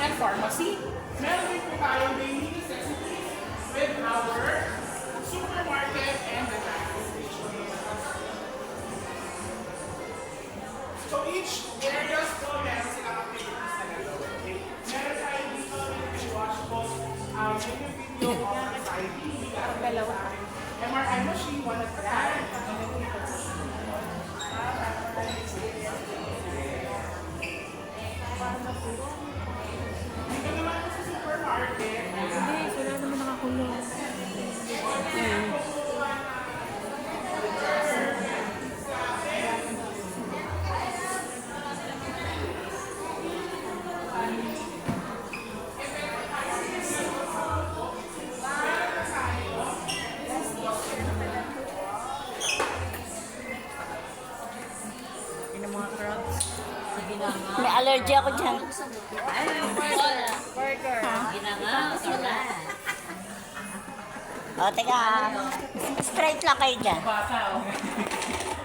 and pharmacy. Meron din po tayong daily necessities with our supermarket and the gas station. So each areas po meron silang activities na gagawin. Okay? Meron tayo dito yung wash po. Yung video of SIV. MRI machine, one at a time. Dito naman po sa supermarket. Hindi, wala naman nakakulong. Yun ang mga crowds. Sige na nga. May allergy ako dyan. Ay, burger. Sige na nga. Wala. O, teka. Straight lang kayo dyan. Bata, okay.